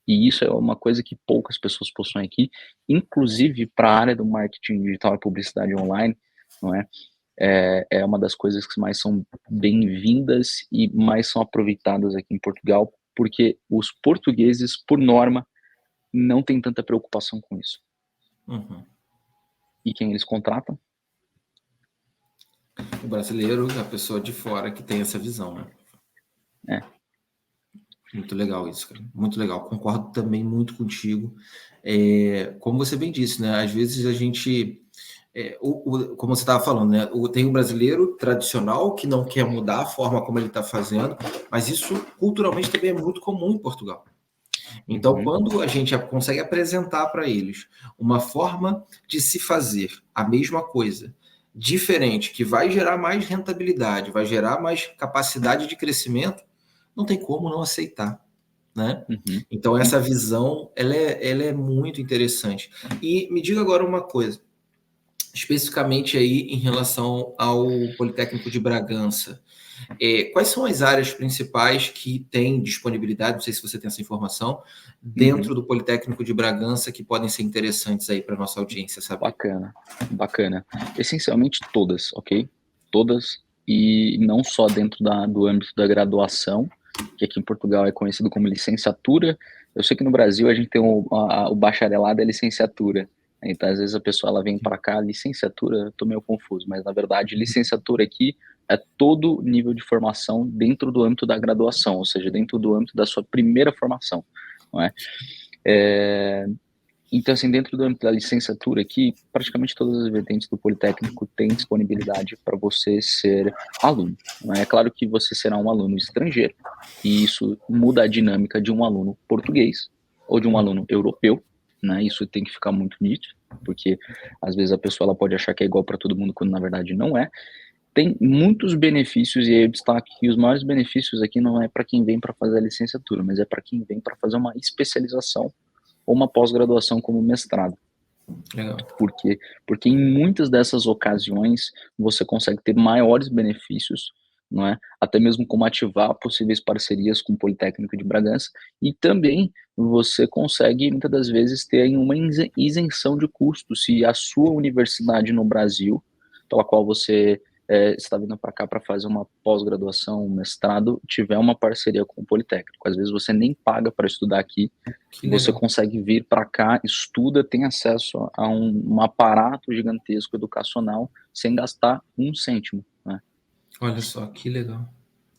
E isso é uma coisa que poucas pessoas possuem aqui, inclusive para a área do marketing digital e publicidade online, não é? É uma das coisas que mais são bem-vindas e mais são aproveitadas aqui em Portugal, porque os portugueses, por norma, não têm tanta preocupação com isso. E quem eles contratam? O brasileiro, a pessoa de fora que tem essa visão, né? Muito legal isso, cara. Muito legal. Concordo também muito contigo. Como você bem disse, né? Às vezes a gente, como você estava falando, né? Tem o brasileiro tradicional que não quer mudar a forma como ele está fazendo, mas isso culturalmente também é muito comum em Portugal. Então, quando a gente consegue apresentar para eles uma forma de se fazer a mesma coisa, diferente, que vai gerar mais rentabilidade, vai gerar mais capacidade de crescimento, não tem como não aceitar, né? Então, essa visão, ela é muito interessante. E me diga agora uma coisa, especificamente aí em relação ao Politécnico de Bragança. Quais são as áreas principais que têm disponibilidade, não sei se você tem essa informação, dentro do Politécnico de Bragança que podem ser interessantes aí para a nossa audiência saber? Bacana. Essencialmente todas, ok? Todas, e não só dentro do âmbito da graduação, que aqui em Portugal é conhecido como licenciatura. Eu sei que no Brasil a gente tem o bacharelado e a licenciatura. Então, às vezes a pessoa ela vem para cá, licenciatura, eu tô meio confuso, mas na verdade licenciatura aqui é todo nível de formação dentro do âmbito da graduação, ou seja, dentro do âmbito da sua primeira formação, não é? Então, assim, dentro do âmbito da licenciatura aqui, praticamente todas as vertentes do Politécnico têm disponibilidade para você ser aluno. É claro que você será um aluno estrangeiro, e isso muda a dinâmica de um aluno português ou de um aluno europeu, né? Isso tem que ficar muito nítido, porque às vezes a pessoa ela pode achar que é igual para todo mundo, quando na verdade não é. Tem muitos benefícios, e aí eu destaco que os maiores benefícios aqui não é para quem vem para fazer a licenciatura, mas é para quem vem para fazer uma especialização ou uma pós-graduação como mestrado. Legal. Por quê? Porque em muitas dessas ocasiões você consegue ter maiores benefícios, não é? Até mesmo como ativar possíveis parcerias com o Politécnico de Bragança, e também você consegue muitas das vezes ter uma isenção de custos se a sua universidade no Brasil, pela qual você está vindo para cá para fazer uma pós-graduação, um mestrado, tiver uma parceria com o Politécnico. Às vezes você nem paga para estudar aqui, você consegue vir para cá, estuda, tem acesso a um aparato gigantesco educacional sem gastar um cêntimo, né? Olha só, que legal.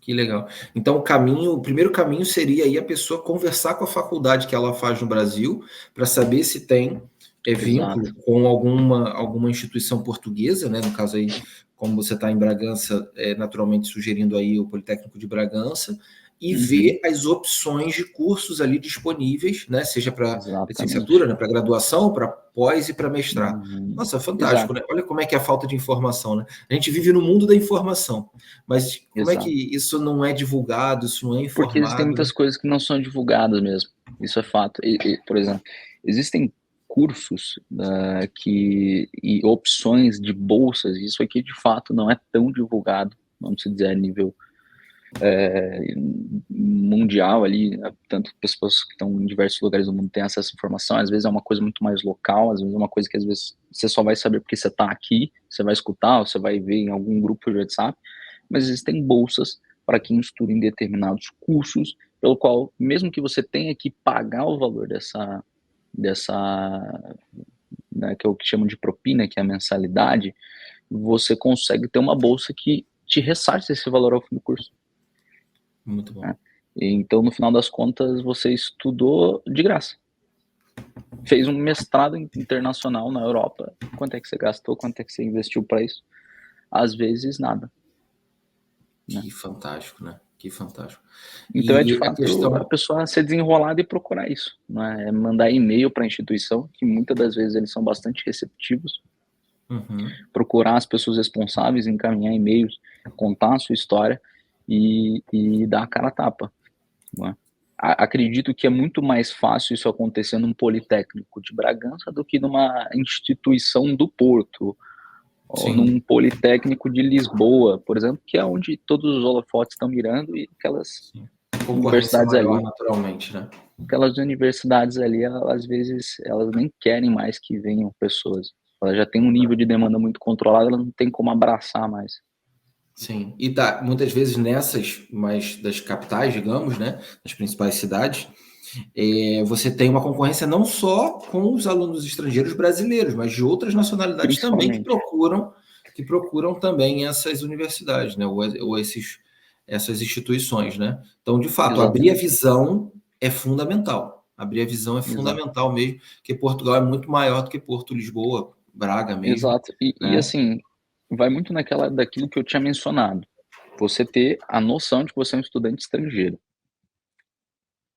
Que legal. Então, o primeiro caminho seria aí a pessoa conversar com a faculdade que ela faz no Brasil para saber se tem vínculo com alguma instituição portuguesa, né? No caso aí, como você está em Bragança, naturalmente sugerindo aí o Politécnico de Bragança, e ver as opções de cursos ali disponíveis, né? Seja para licenciatura, né? Para graduação, para pós e para mestrado. Nossa, fantástico, né? Olha como é que é a falta de informação, né? A gente vive no mundo da informação, mas como é que isso não é divulgado, isso não é informado? Porque existem muitas coisas que não são divulgadas mesmo, isso é fato. Por exemplo, existem cursos e opções de bolsas, isso aqui de fato não é tão divulgado, vamos dizer, a nível mundial ali, né? Tanto pessoas que estão em diversos lugares do mundo têm acesso à informação, às vezes é uma coisa muito mais local, às vezes é uma coisa que às vezes você só vai saber porque você está aqui, você vai escutar, ou você vai ver em algum grupo de WhatsApp, mas existem bolsas para quem estuda em determinados cursos, pelo qual, mesmo que você tenha que pagar o valor dessa né, que é o que chamam de propina, que é a mensalidade, você consegue ter uma bolsa que te ressarce esse valor ao fim do curso. Muito bom. Né? Então, no final das contas, você estudou de graça. Fez um mestrado internacional na Europa. Quanto é que você gastou? Quanto é que você investiu para isso? Às vezes, nada. Que fantástico, né? Que fantástico. Então, de E a fato, questão... a pessoa ser desenrolada e procurar isso. Né? É mandar e-mail para a instituição, que muitas das vezes eles são bastante receptivos. Procurar as pessoas responsáveis, encaminhar e-mails, contar a sua história e dar a cara a tapa. Né? Acredito que é muito mais fácil isso acontecer num Politécnico de Bragança do que numa instituição do Porto, ou num Politécnico de Lisboa, por exemplo, que é onde todos os holofotes estão mirando e aquelas universidades maior, ali, naturalmente, né? Aquelas universidades ali, às vezes, elas nem querem mais que venham pessoas. Elas já têm um nível de demanda muito controlado, elas não tem como abraçar mais. Sim, e muitas vezes nessas, mais das capitais, digamos, né, das principais cidades, você tem uma concorrência não só com os alunos estrangeiros brasileiros, mas de outras nacionalidades também que procuram também essas universidades, né, ou essas instituições, né. Então, de fato, abrir a visão é fundamental. Abrir a visão é fundamental mesmo, porque Portugal é muito maior do que Porto, Lisboa, Braga mesmo. Exato. E assim, vai muito daquilo que eu tinha mencionado. Você ter a noção de que você é um estudante estrangeiro.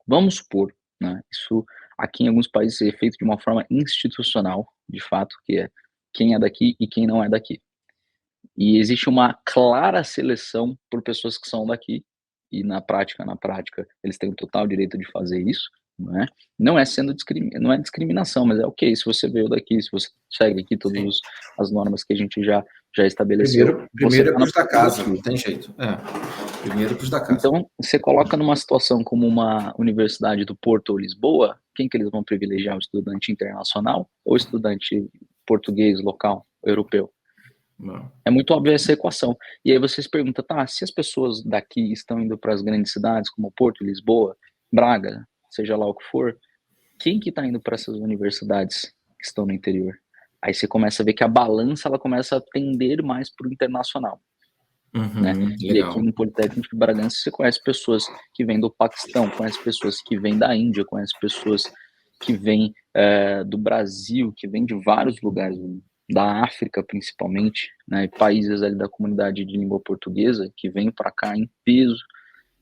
Vamos supor, né, isso aqui em alguns países é feito de uma forma institucional, de fato, que é quem é daqui e quem não é daqui. E existe uma clara seleção por pessoas que são daqui, e na prática, eles têm o total direito de fazer isso, não é? Não é não é discriminação, mas é ok, se você veio daqui, se você segue aqui todas as normas que a gente já estabeleceu, você Primeiro é tá na pros da casa, aqui. não tem jeito. Primeiro é pros da casa. Então, você coloca numa situação como uma universidade do Porto ou Lisboa, quem que eles vão privilegiar? O estudante internacional ou o estudante português, local, europeu? Não. É muito óbvia essa equação. E aí você se pergunta, tá, se as pessoas daqui estão indo para as grandes cidades, como Porto, Lisboa, Braga, seja lá o que for, quem que está indo para essas universidades que estão no interior? Aí você começa a ver que a balança ela começa a tender mais para o internacional. Né? E aqui no Politécnico de Bragança você conhece pessoas que vêm do Paquistão, conhece pessoas que vêm da Índia, conhece pessoas que vêm do Brasil, que vêm de vários lugares, da África principalmente, né? Países ali da comunidade de língua portuguesa que vêm para cá em peso.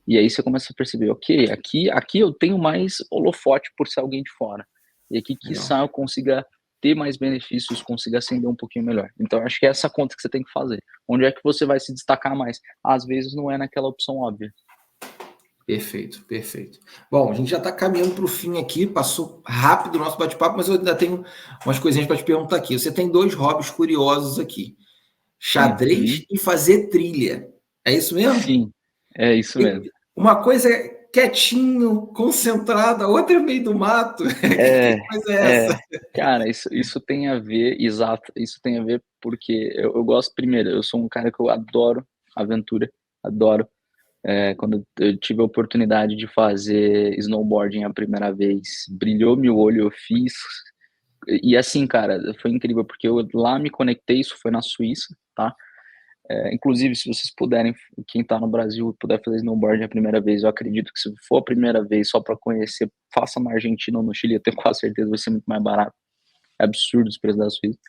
E aí você começa a perceber, ok, aqui eu tenho mais holofote por ser alguém de fora. E aqui, quiçá, eu consiga ter mais benefícios, consiga ascender um pouquinho melhor. Então, acho que é essa conta que você tem que fazer. Onde é que você vai se destacar mais? Às vezes não é naquela opção óbvia. Perfeito, perfeito. Bom, a gente já está caminhando para o fim aqui, passou rápido o nosso bate-papo, mas eu ainda tenho umas coisinhas para te perguntar aqui. Você tem 2 hobbies curiosos aqui: xadrez e fazer trilha. É isso mesmo? Sim, é isso mesmo. Uma coisa é quietinho, concentrado, a outra é meio do mato. Que coisa é essa? Cara, isso tem a ver, exato, isso tem a ver porque eu gosto, primeiro, eu sou um cara que eu adoro aventura, adoro. Quando eu tive a oportunidade de fazer snowboarding a primeira vez, brilhou-me o olho, eu fiz. E assim, cara, foi incrível, porque eu lá me conectei, isso foi na Suíça, tá? Inclusive, se vocês puderem, quem tá no Brasil puder fazer snowboarding a primeira vez, eu acredito que se for a primeira vez só para conhecer, faça na Argentina ou no Chile, eu tenho quase certeza que vai ser muito mais barato. É absurdo os preços da Suíça.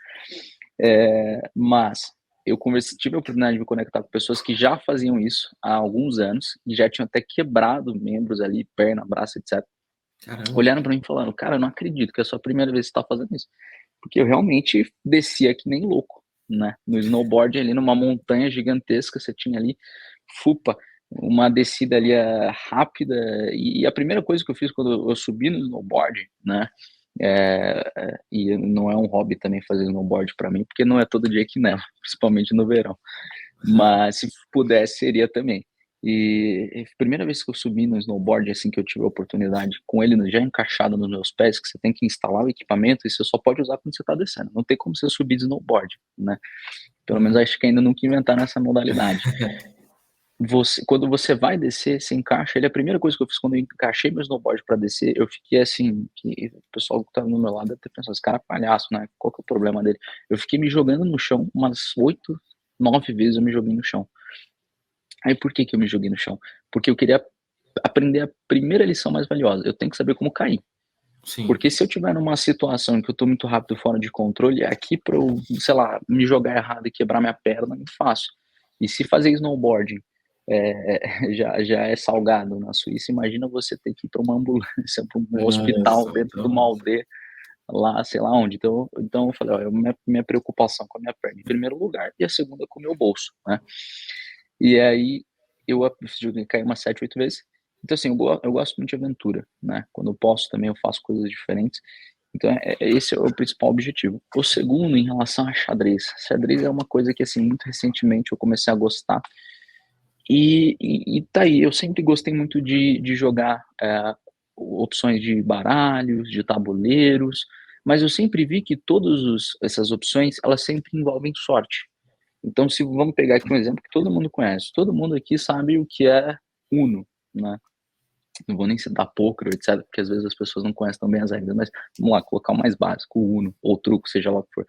Mas eu tive a oportunidade de me conectar com pessoas que já faziam isso há alguns anos e já tinham até quebrado membros ali, perna, braço, etc. Caramba. Olharam para mim falando, cara, eu não acredito que é a sua primeira vez que você tá fazendo isso. Porque eu realmente descia que nem louco, né? No snowboard ali numa montanha gigantesca, você tinha ali, uma descida ali rápida. E a primeira coisa que eu fiz quando eu subi no snowboard, né? E não é um hobby também fazer snowboard para mim, porque não é todo dia que neva, principalmente no verão. Mas se pudesse, seria também. E a primeira vez que eu subi no snowboard, assim, que eu tive a oportunidade, com ele já encaixado nos meus pés, que você tem que instalar o equipamento e você só pode usar quando você tá descendo. Não tem como você subir de snowboard, né? Pelo menos acho que ainda nunca inventaram essa modalidade. Quando você vai descer, você encaixa ele. A primeira coisa que eu fiz quando eu encaixei meu snowboard para descer, eu fiquei assim, que o pessoal que tava no meu lado deve ter pensado, esse cara é palhaço, né? Qual que é o problema dele? Eu fiquei me jogando no chão umas 8, 9 vezes eu me joguei no chão. Aí por que que eu me joguei no chão? Porque eu queria aprender a primeira lição mais valiosa, eu tenho que saber como cair. Sim. Porque se eu tiver numa situação em que eu tô muito rápido, fora de controle, é aqui pra eu, sei lá, me jogar errado e quebrar minha perna, não faço. E se fazer snowboarding já é salgado na Suíça, imagina você ter que ir pra uma ambulância, pra um hospital dentro de uma Exatamente. aldeia, lá, sei lá onde. Então eu falei: "Olha, minha preocupação com a minha perna em primeiro lugar, e a segunda com o meu bolso", né. E aí eu joguei, caí umas 7, 8 vezes. Então assim, eu gosto muito de aventura, né, quando eu posso também eu faço coisas diferentes, então esse é o principal objetivo. O segundo, em relação a xadrez. Xadrez é uma coisa que, assim, muito recentemente eu comecei a gostar, e tá aí, eu sempre gostei muito de jogar, opções de baralhos, de tabuleiros, mas eu sempre vi que todos essas opções, elas sempre envolvem sorte. Então, se vamos pegar aqui um exemplo que todo mundo conhece, todo mundo aqui sabe o que é Uno, né. Não vou nem citar pôquer, etcétera, porque às vezes as pessoas não conhecem tão bem as regras, mas vamos lá, colocar o mais básico, o Uno ou truco, seja lá o que for.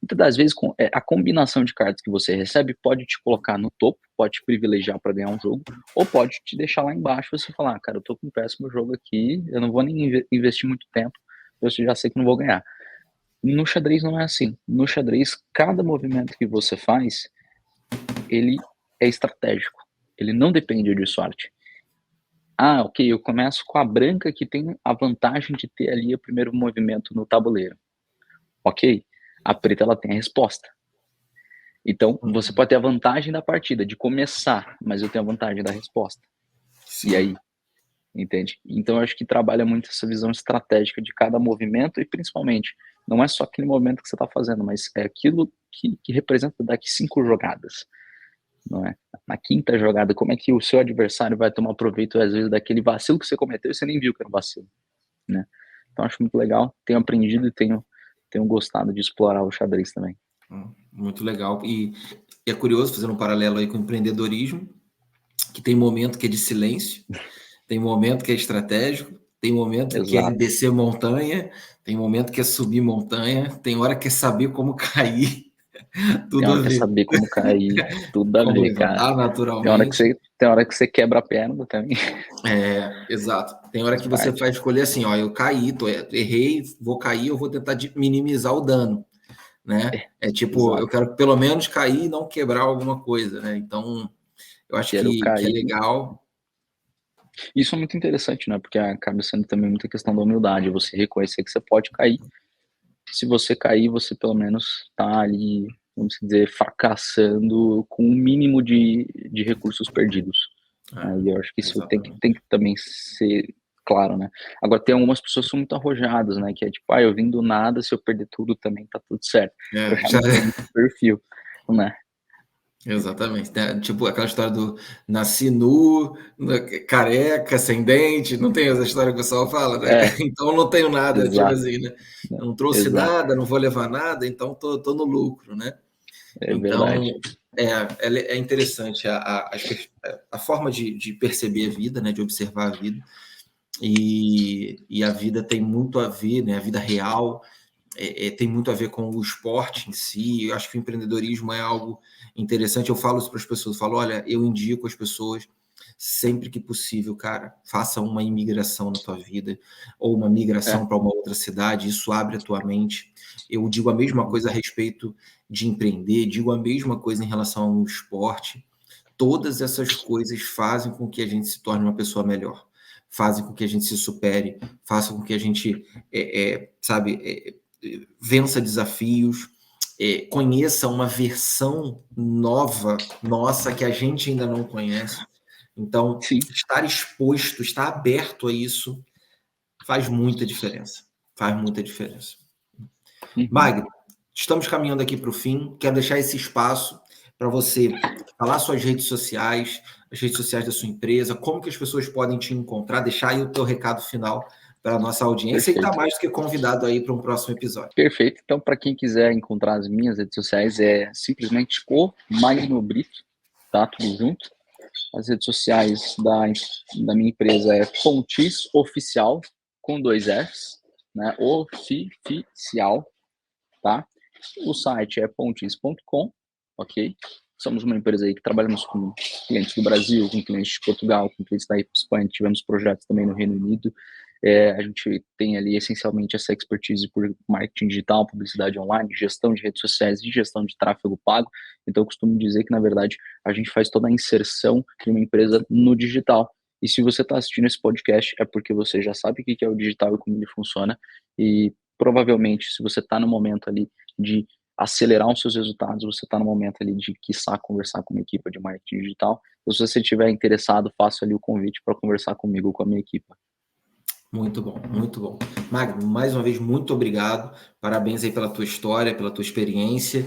Muitas das vezes a combinação de cartas que você recebe pode te colocar no topo, pode te privilegiar para ganhar um jogo, ou pode te deixar lá embaixo e você falar: "Ah, cara, eu tô com um péssimo jogo aqui, eu não vou nem investir muito tempo, eu já sei que não vou ganhar". No xadrez não é assim. No xadrez, cada movimento que você faz, ele é estratégico, ele não depende de sorte. Ah, ok, eu começo com a branca que tem a vantagem de ter ali o primeiro movimento no tabuleiro. Ok, a preta ela tem a resposta. Então, você Uhum. pode ter a vantagem da partida, de começar, mas eu tenho a vantagem da resposta. E Sim. aí? Entende? Então eu acho que trabalha muito essa visão estratégica de cada movimento e principalmente, não é só aquele movimento que você está fazendo, mas é aquilo que representa daqui 5 jogadas, não é? Na quinta jogada, como é que o seu adversário vai tomar proveito, às vezes, daquele vacilo que você cometeu e você nem viu que era um vacilo, né? Então acho muito legal, tenho aprendido e tenho gostado de explorar o xadrez também. Muito legal. E é curioso, fazendo um paralelo aí com o empreendedorismo, que tem momento que é de silêncio, tem momento que é estratégico, tem momento que é Exato. descer montanha, tem momento que é subir montanha, tem hora que é saber como cair, Tem tudo hora a que é ver. saber como cair, tudo a Como ver, cara. levantar naturalmente. Tem hora que você quebra a perna também, Exato. Tem hora faz que você parte. vai escolher assim, ó, eu caí, errei, vou cair, eu vou tentar minimizar o dano, né? É tipo, eu Exato. quero pelo menos cair e não quebrar alguma coisa, né? Então, eu acho Quero que é cair. legal. Isso é muito interessante, né, porque acaba sendo também muita questão da humildade, você reconhecer que você pode cair. Se você cair, você pelo menos tá ali, vamos dizer, fracassando com o mínimo de recursos perdidos. É, Aí eu acho que isso exatamente. tem que também ser claro, né. Agora tem algumas pessoas que são muito arrojadas, né, que é tipo: "Ah, eu vim do nada, se eu perder tudo também tá tudo certo". Eu já Já, não tenho muito perfil, né. exatamente. Tipo aquela história do nasci nu, careca, sem dente, não tem essa história que o pessoal fala, né? É, Então não tenho nada, tipo exato, assim, né? né, Não trouxe exato, nada, não vou levar nada, então tô no lucro, né? é verdade. Então, é interessante a forma de perceber a vida, né, de observar a vida, e a vida tem muito a ver, né, a vida real tem muito a ver com o esporte em si. Eu acho que o empreendedorismo é algo interessante. Eu falo isso para as pessoas, eu falo, olha, eu indico as pessoas sempre que possível, cara, faça uma imigração na tua vida ou uma É, migração para uma outra cidade, isso abre a tua mente. Eu digo a mesma uhum, coisa a respeito de empreender, digo a mesma coisa em relação ao esporte. Todas essas coisas fazem com que a gente se torne uma pessoa melhor, fazem com que a gente se supere, façam com que a gente, sabe, vença desafios, conheça uma versão nova nossa que a gente ainda não conhece. Então, sim. estar exposto, estar aberto a isso faz muita diferença. Faz muita diferença. Uhum. Magno, estamos caminhando aqui para o fim. Quero deixar esse espaço para você falar suas redes sociais, as redes sociais da sua empresa, como que as pessoas podem te encontrar, deixar aí o teu recado final para a nossa audiência. Perfeito. E está mais do que convidado aí para um próximo episódio. Perfeito. Então, para quem quiser encontrar as minhas redes sociais, é simplesmente o Magno Brito, tá? Tudo junto. As redes sociais da minha empresa é Pontis Oficial, com 2 Fs, né? Oficial, tá? O site é pontis.com, ok? Somos uma empresa aí que trabalhamos com clientes do Brasil, com clientes de Portugal, com clientes da Espanha, tivemos projetos também no Reino Unido. A gente tem ali essencialmente essa expertise por marketing digital, publicidade online, gestão de redes sociais e gestão de tráfego pago. Então, eu costumo dizer que, na verdade, a gente faz toda a inserção de uma empresa no digital. E se você está assistindo esse podcast, é porque você já sabe o que é o digital e como ele funciona. E provavelmente, se você está no momento ali de acelerar os seus resultados, você está no momento ali de, quiçá, conversar com uma equipe de marketing digital. Então, se você estiver interessado, faça ali o convite para conversar comigo, com a minha equipe. Muito bom, muito bom. Magno, mais uma vez, muito obrigado. Parabéns aí pela tua história, pela tua experiência.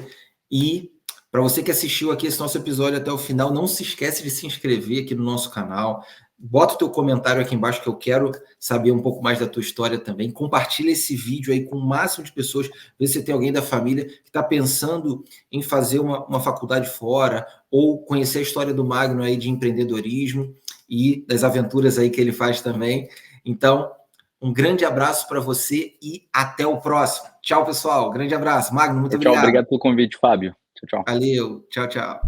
E para você que assistiu aqui esse nosso episódio até o final, não se esquece de se inscrever aqui no nosso canal. Bota o teu comentário aqui embaixo que eu quero saber um pouco mais da tua história também. Compartilha esse vídeo aí com o máximo de pessoas. Vê se tem alguém da família que está pensando em fazer uma faculdade fora ou conhecer a história do Magno aí de empreendedorismo e das aventuras aí que ele faz também. Então, um grande abraço para você e até o próximo. Tchau, pessoal. Grande abraço. Magno, muito obrigado. Obrigado pelo convite, Fábio. Tchau. Valeu. Tchau.